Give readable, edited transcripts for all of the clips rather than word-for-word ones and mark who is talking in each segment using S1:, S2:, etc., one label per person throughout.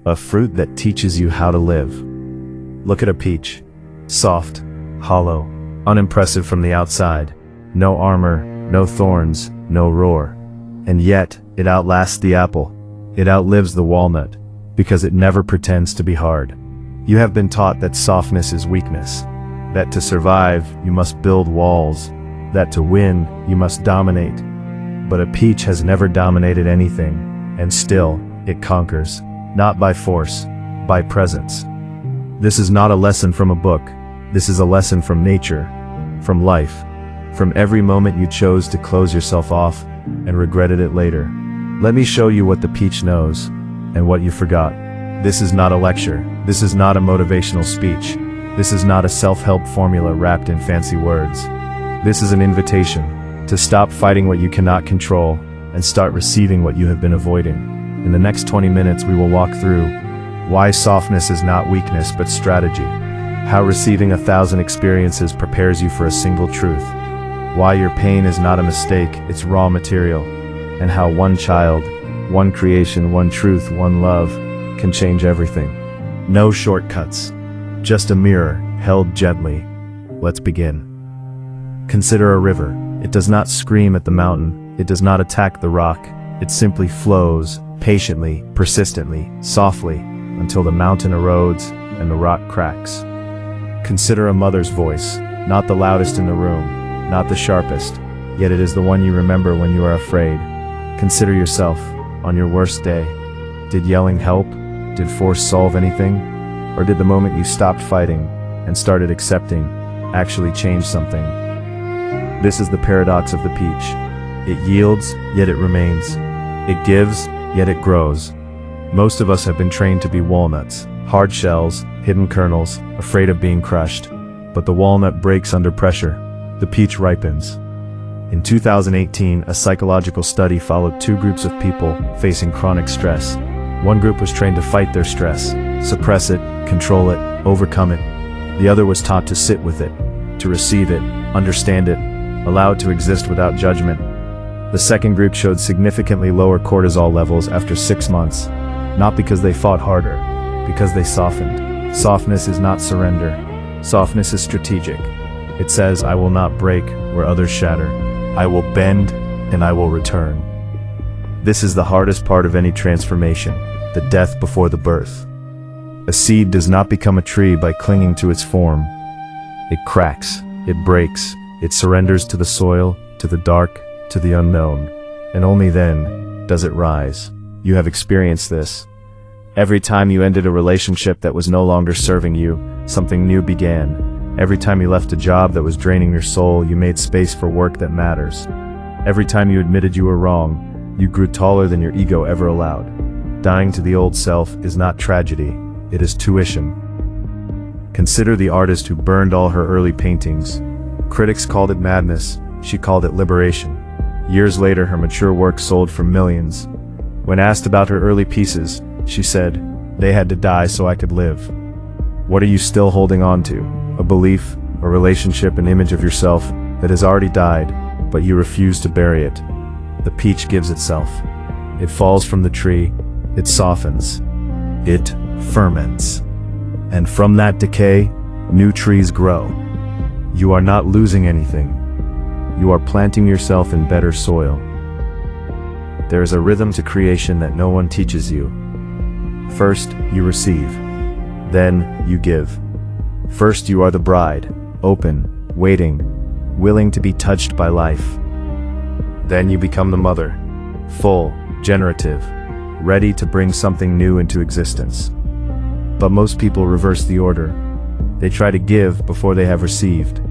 S1: A fruit that teaches you how to live. Look at a peach. Soft, hollow, unimpressive from the outside. No armor, no thorns, no roar. And yet, it outlasts the apple. It outlives the walnut, because it never pretends to be hard. You have been taught that softness is weakness, that to survive, you must build walls, that to win, you must dominate. But a peach has never dominated anything, and still, it conquers, not by force, by presence. This is not a lesson from a book. This is a lesson from nature, from life, from every moment you chose to close yourself off and regretted it later. Let me show you what the peach knows, and what you forgot. This is not a lecture. This is not a motivational speech. This is not a self-help formula wrapped in fancy words. This is an invitation to stop fighting what you cannot control and start receiving what you have been avoiding. In the next 20 minutes we will walk through why softness is not weakness but strategy, how receiving 1,000 experiences prepares you for a single truth, why your pain is not a mistake, it's raw material, and how one child, one creation, one truth, one love can change everything. No shortcuts, just a mirror held gently. Let's begin. Consider a river. It does not scream at the mountain. It does not attack the rock. It simply flows, patiently, persistently, softly, until the mountain erodes and the rock cracks. Consider a mother's voice, not the loudest in the room, not the sharpest, yet it is the one you remember when you are afraid. Consider yourself, on your worst day. Did yelling help? Did force solve anything? Or did the moment you stopped fighting and started accepting actually change something? This is the paradox of the peach. It yields, yet it remains. It gives, yet it grows. Most of us have been trained to be walnuts, hard shells, hidden kernels, afraid of being crushed. But the walnut breaks under pressure. The peach ripens. In 2018, a psychological study followed two groups of people facing chronic stress. One group was trained to fight their stress, suppress it, control it, overcome it. The other was taught to sit with it, to receive it, understand it, allow it to exist without judgment. The second group showed significantly lower cortisol levels after 6 months, not because they fought harder, because they softened. Softness is not surrender. Softness is strategic. It says, I will not break where others shatter. I will bend, and I will return. This is the hardest part of any transformation, the death before the birth. A seed does not become a tree by clinging to its form. It cracks, it breaks, it surrenders to the soil, to the dark, to the unknown, and only then does it rise. You have experienced this. Every time you ended a relationship that was no longer serving you, something new began. Every time you left a job that was draining your soul, you made space for work that matters. Every time you admitted you were wrong, you grew taller than your ego ever allowed. Dying to the old self is not tragedy, it is tuition. Consider the artist who burned all her early paintings. Critics called it madness, she called it liberation. Years later, her mature work sold for millions. When asked about her early pieces, she said, "They had to die so I could live." What are you still holding on to? A belief, a relationship, an image of yourself that has already died, but you refuse to bury it. The peach gives itself. It falls from the tree, it softens, it ferments. And from that decay, new trees grow. You are not losing anything. You are planting yourself in better soil. There is a rhythm to creation that no one teaches you. First, you receive. Then, you give. First, you are the bride, open, waiting, willing to be touched by life. Then you become the mother, full, generative, ready to bring something new into existence. But most people reverse the order. They try to give before they have received.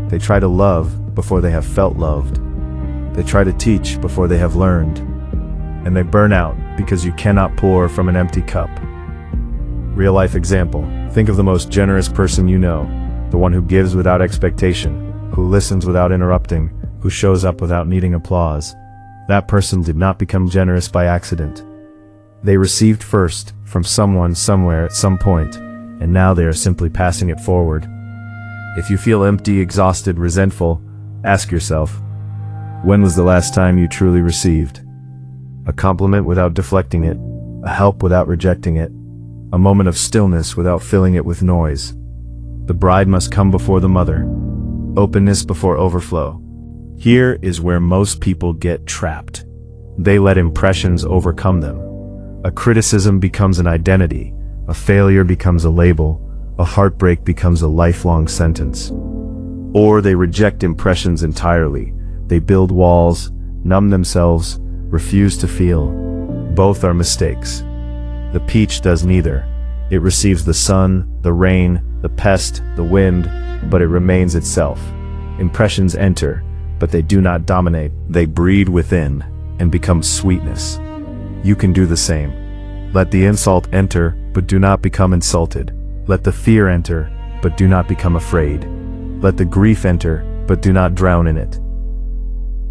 S1: They try to love before they have felt loved. They try to teach before they have learned. And they burn out because you cannot pour from an empty cup. Real life example. Think of the most generous person you know, the one who gives without expectation, who listens without interrupting, who shows up without needing applause. That person did not become generous by accident. They received first, from someone, somewhere, at some point, and now they are simply passing it forward. If you feel empty, exhausted, resentful, ask yourself, when was the last time you truly received? A compliment without deflecting it, a help without rejecting it, a moment of stillness without filling it with noise. The bride must come before the mother, openness before overflow. Here is where most people get trapped. They let impressions overcome them. A criticism becomes an identity, a failure becomes a label, a heartbreak becomes a lifelong sentence. Or they reject impressions entirely. They build walls, numb themselves, refuse to feel. Both are mistakes. The peach does neither. It receives the sun, the rain, the pest, the wind, but it remains itself. Impressions enter, but they do not dominate. They breed within and become sweetness. You can do the same. Let the insult enter, but do not become insulted. Let the fear enter, but do not become afraid. Let the grief enter, but do not drown in it.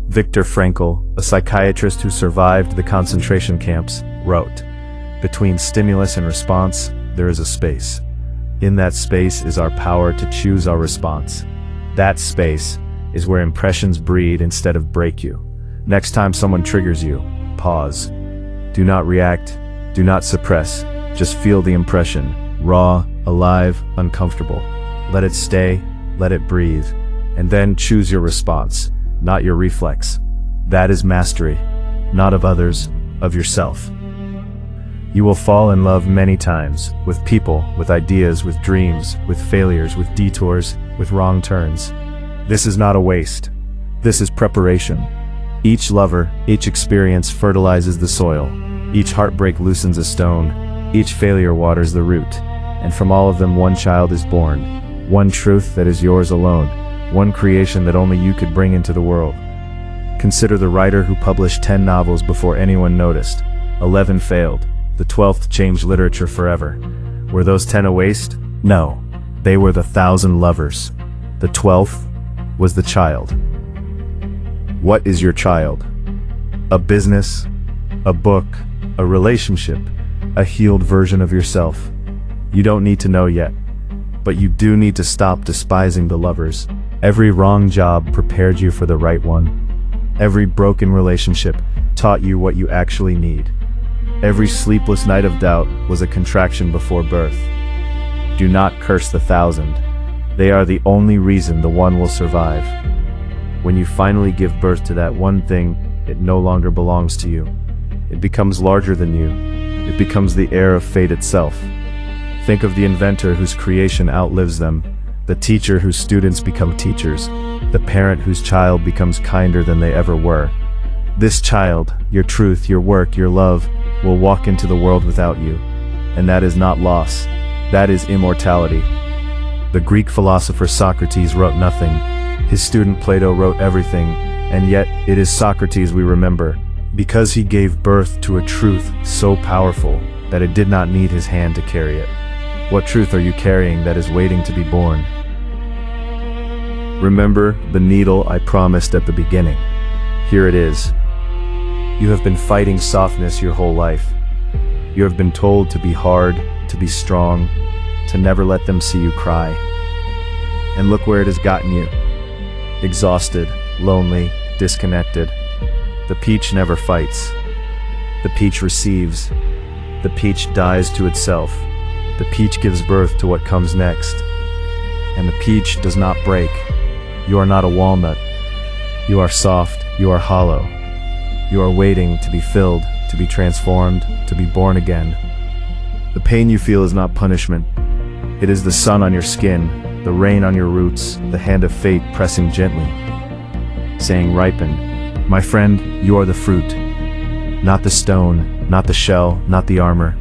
S1: Viktor Frankl, a psychiatrist who survived the concentration camps, wrote, "Between stimulus and response, there is a space. In that space is our power to choose our response. That space is where impressions breed instead of break you. Next time someone triggers you, pause. Do not react, do not suppress, just feel the impression, raw, alive, uncomfortable. Let it stay, let it breathe, and then choose your response, not your reflex. That is mastery, not of others, of yourself." You will fall in love many times, with people, with ideas, with dreams, with failures, with detours, with wrong turns. This is not a waste. This is preparation. Each lover, each experience fertilizes the soil. Each heartbreak loosens a stone. Each failure waters the root. And from all of them one child is born. One truth that is yours alone. One creation that only you could bring into the world. Consider the writer who published 10 novels before anyone noticed. 11 failed. The 12th changed literature forever. Were those 10 a waste? No. They were the 1,000 lovers. The 12th was the child. What is your child? A business, a book, a relationship, a healed version of yourself. You don't need to know yet, but you do need to stop despising the lovers. Every wrong job prepared you for the right one. Every broken relationship taught you what you actually need. Every sleepless night of doubt was a contraction before birth. Do not curse the 1,000. They are the only reason the one will survive. When you finally give birth to that one thing, it no longer belongs to you. It becomes larger than you. It becomes the heir of fate itself. Think of the inventor whose creation outlives them, the teacher whose students become teachers, the parent whose child becomes kinder than they ever were. This child, your truth, your work, your love, will walk into the world without you. And that is not loss. That is immortality. The Greek philosopher Socrates wrote nothing. His student Plato wrote everything, and yet it is Socrates we remember, because he gave birth to a truth so powerful that it did not need his hand to carry it. What truth are you carrying that is waiting to be born? Remember the needle I promised at the beginning. Here it is. You have been fighting softness your whole life. You have been told to be hard, to be strong, to never let them see you cry. And look where it has gotten you. Exhausted, lonely, disconnected. The peach never fights. The peach receives. The peach dies to itself. The peach gives birth to what comes next. And the peach does not break. You are not a walnut. You are soft, you are hollow. You are waiting to be filled, to be transformed, to be born again. The pain you feel is not punishment. It is the sun on your skin, the rain on your roots, the hand of fate pressing gently, saying, "Ripen." My friend, you are the fruit. Not the stone, not the shell, not the armor.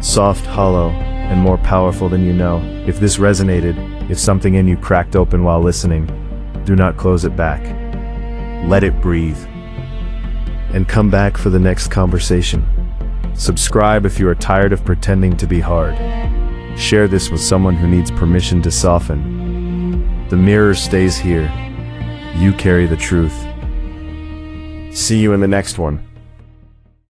S1: Soft, hollow, and more powerful than you know. If this resonated, if something in you cracked open while listening, do not close it back. Let it breathe. And come back for the next conversation. Subscribe if you are tired of pretending to be hard. Share this with someone who needs permission to soften. The mirror stays here. You carry the truth. See you in the next one.